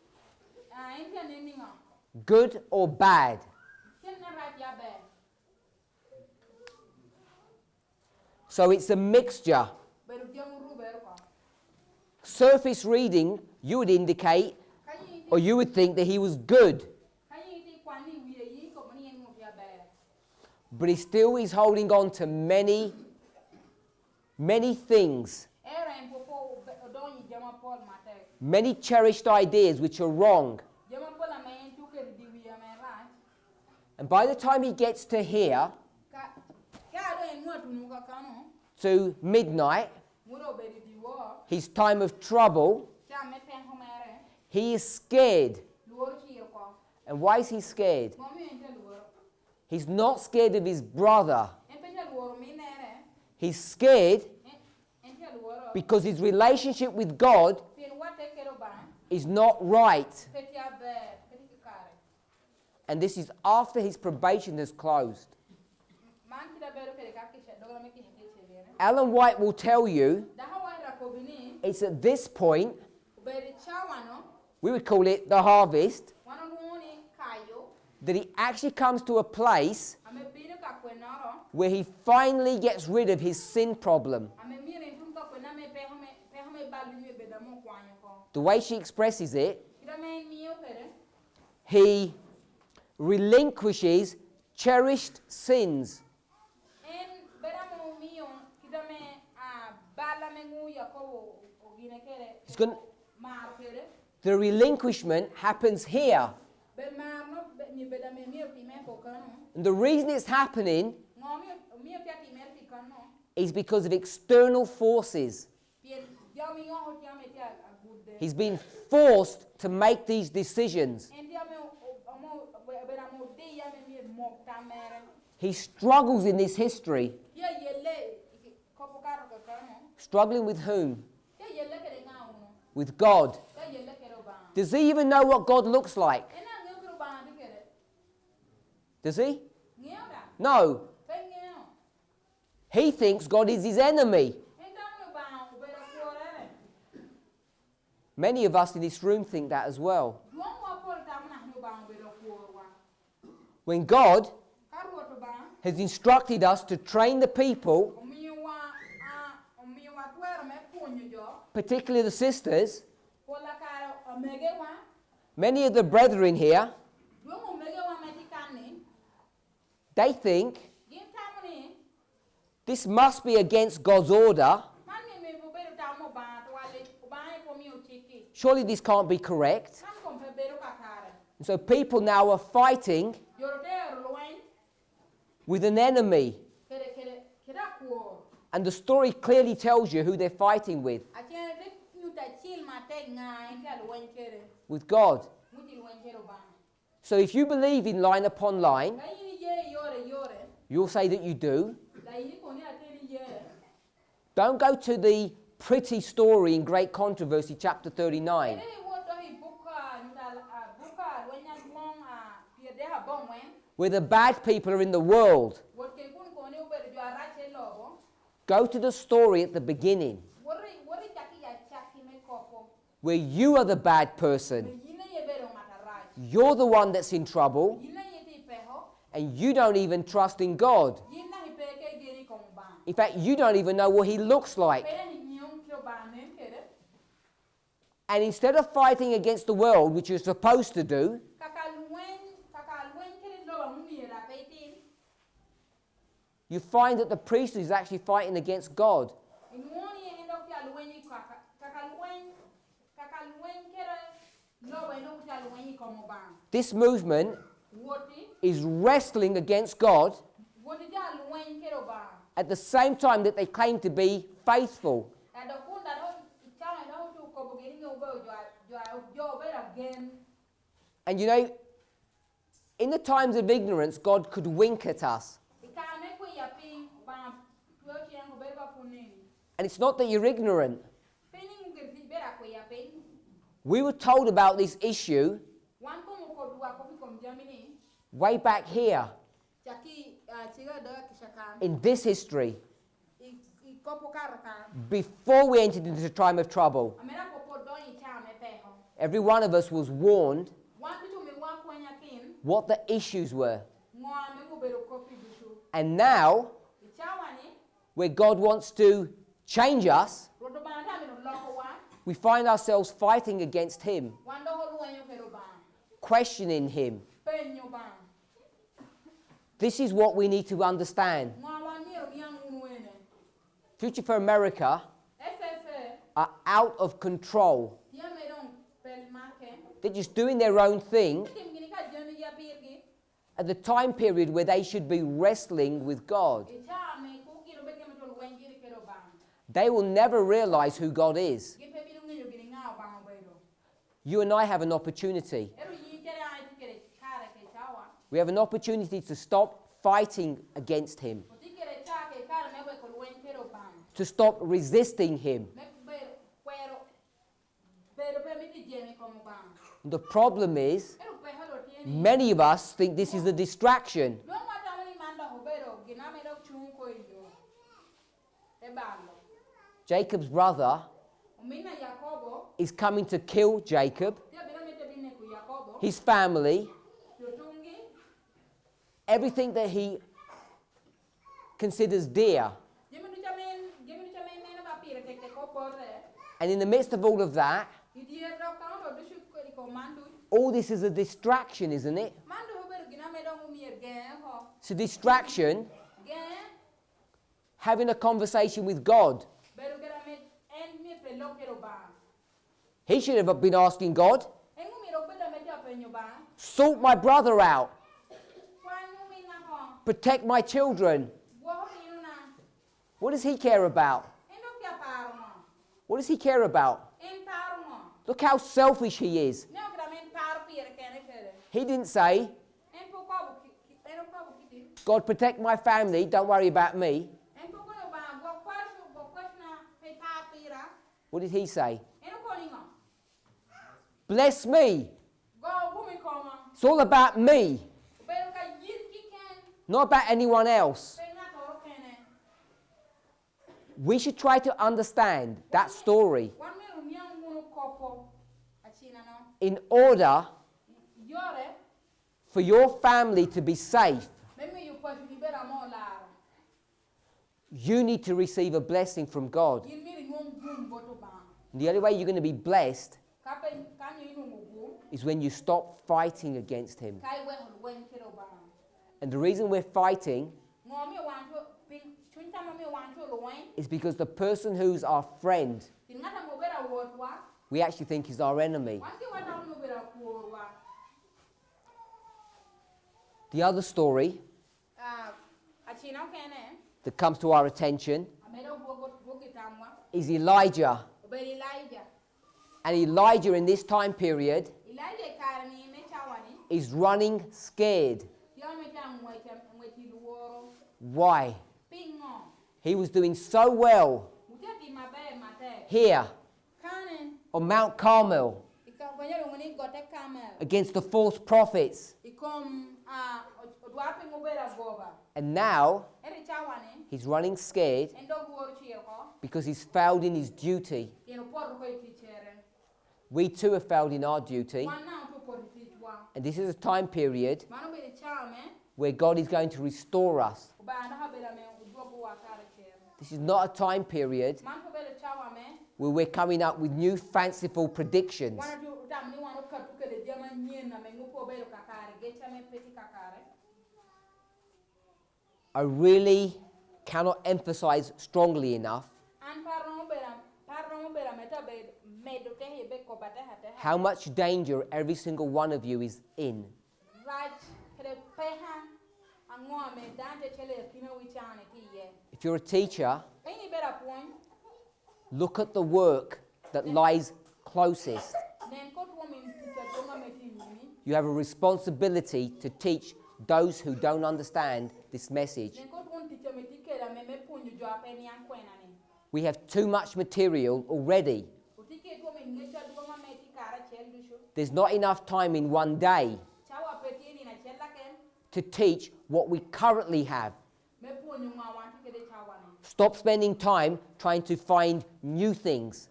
Good or bad? So it's a mixture. Surface reading, you would indicate, or you would think that he was good. But he still is holding on to many things. Many cherished ideas which are wrong. And by the time he gets to here, to midnight, his time of trouble, he is scared. And why is he scared? He's not scared of his brother. He's scared because his relationship with God is not right. And this is after his probation has closed. Ellen White will tell you it's at this point, we would call it the harvest, that he actually comes to a place where he finally gets rid of his sin problem. The way she expresses it, he relinquishes cherished sins. The relinquishment happens here. And the reason it's happening is because of external forces. He's been forced to make these decisions. He struggles in this history. Struggling with whom? With God. Does he even know what God looks like? Does he? No. He thinks God is his enemy. Many of us in this room think that as well. When God has instructed us to train the people, particularly the sisters, many of the brethren here, they think this must be against God's order. Surely this can't be correct. And so people now are fighting with an enemy. And the story clearly tells you who they're fighting with. With God. So if you believe in line upon line, you'll say that you do. Don't go to the pretty story in Great Controversy, chapter 39. where the bad people are in the world. Go to the story at the beginning, where you are the bad person. You're the one that's in trouble, and you don't even trust in God. In fact, you don't even know what He looks like. And instead of fighting against the world, which you're supposed to do, you find that the priest is actually fighting against God. This movement is wrestling against God at the same time that they claim to be faithful. And you know, in the times of ignorance, God could wink at us. And it's not that you're ignorant. We were told about this issue way back here in this history, before we entered into the time of trouble. Every one of us was warned what the issues were. And now, where God wants to change us, we find ourselves fighting against Him, questioning Him. This is what we need to understand. Future for America are out of control. They're just doing their own thing at the time period where they should be wrestling with God. They will never realize who God is. You and I have an opportunity. We have an opportunity to stop fighting against Him, to stop resisting Him. The problem is, many of us think this is a distraction. Jacob's brother is coming to kill Jacob, his family, everything that he considers dear. And in the midst of all of that, all this is a distraction, isn't it? It's a distraction. Having a conversation with God. He should have been asking God, sort my brother out. Protect my children. What does he care about? What does he care about? Look how selfish he is. He didn't say, God, protect my family, don't worry about me. What did he say? Bless me. It's all about me, not about anyone else. We should try to understand that story in order for your family to be safe. You need to receive a blessing from God. The only way you're going to be blessed is when you stop fighting against Him. And the reason we're fighting is because the person who's our friend, we actually think is our enemy. The other story that comes to our attention is Elijah. And Elijah in this time period is running scared. Why? He was doing so well here on Mount Carmel. against the false prophets. And now he's running scared because he's failed in his duty. We too have failed in our duty. And this is a time period where God is going to restore us. This is not a time period where we're coming up with new fanciful predictions. I really cannot emphasize strongly enough how much danger every single one of you is in. If you're a teacher, look at the work that lies closest. You have a responsibility to teach those who don't understand this message. We have too much material already. There's not enough time in one day to teach what we currently have. Stop spending time trying to find new things.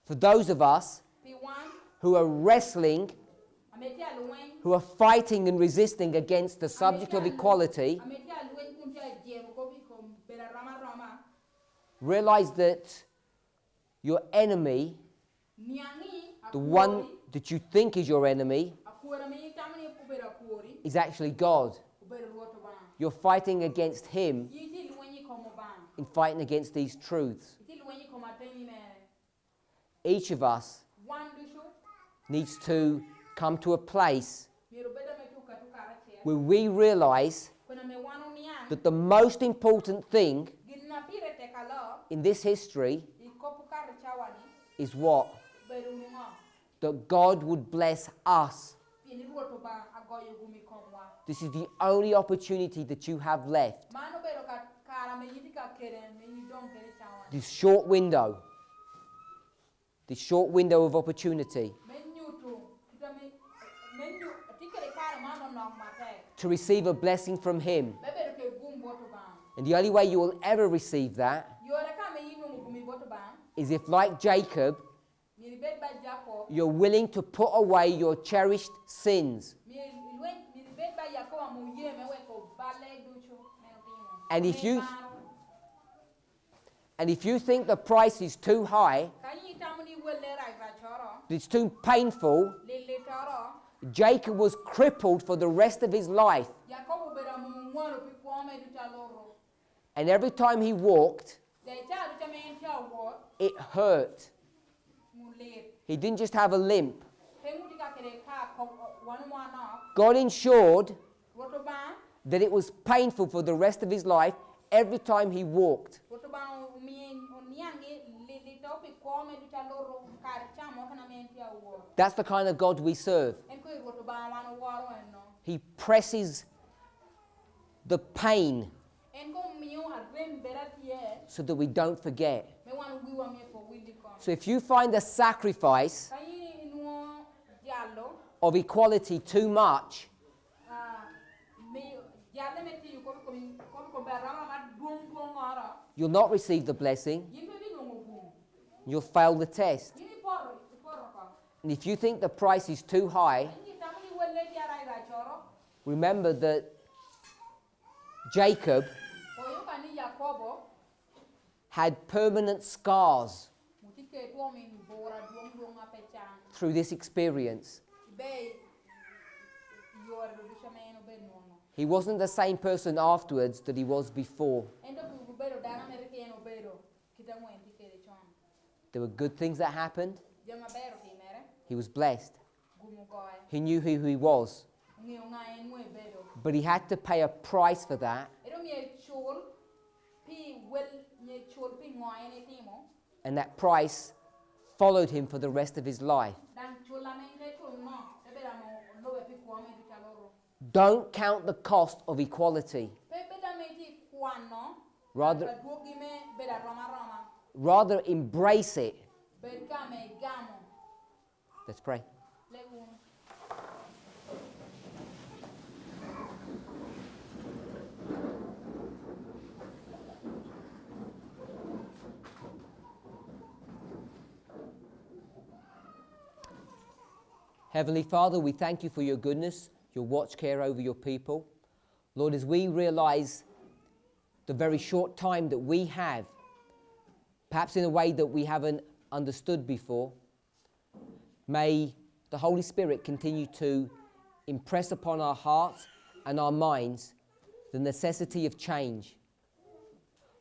For those of us who are wrestling, who are fighting and resisting against the subject of equality, realize that your enemy, the one that you think is your enemy, is actually God. You're fighting against him in fighting against these truths. Each of us needs to come to a place where we realize that the most important thing in this history is what? That God would bless us. This is the only opportunity that you have left. This short window of opportunity to receive a blessing from him. And the only way you will ever receive that is if, like Jacob, you're willing to put away your cherished sins. And if you think the price is too high, it's too painful, Jacob was crippled for the rest of his life. And every time he walked, it hurt. He didn't just have a limp. God ensured that it was painful for the rest of his life every time he walked. That's the kind of God we serve. He presses the pain so that we don't forget. So if you find the sacrifice of equality too much, you'll not receive the blessing. You'll fail the test. And if you think the price is too high, remember that Jacob had permanent scars through this experience. He wasn't the same person afterwards that he was before. There were good things that happened. He was blessed. He knew who he was. But he had to pay a price for that. And that price followed him for the rest of his life. Don't count the cost of equality. Rather embrace it Let's pray. Heavenly Father, we thank you for your goodness, your watch care over your people. Lord, as we realize the very short time that we have, perhaps in a way that we haven't understood before, may the Holy Spirit continue to impress upon our hearts and our minds the necessity of change.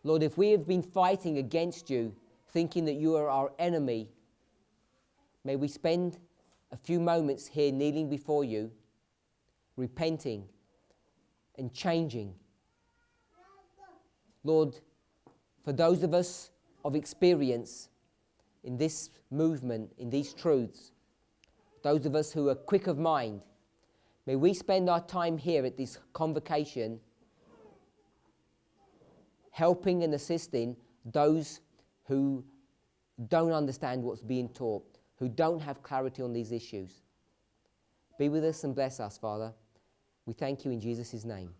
Lord, if we have been fighting against you, thinking that you are our enemy, may we spend a few moments here kneeling before you, repenting and changing. Lord, for those of us of experience in this movement, in these truths, those of us who are quick of mind, may we spend our time here at this convocation helping and assisting those who don't understand what's being taught, who don't have clarity on these issues. Be with us and bless us, Father. We thank you in Jesus' name.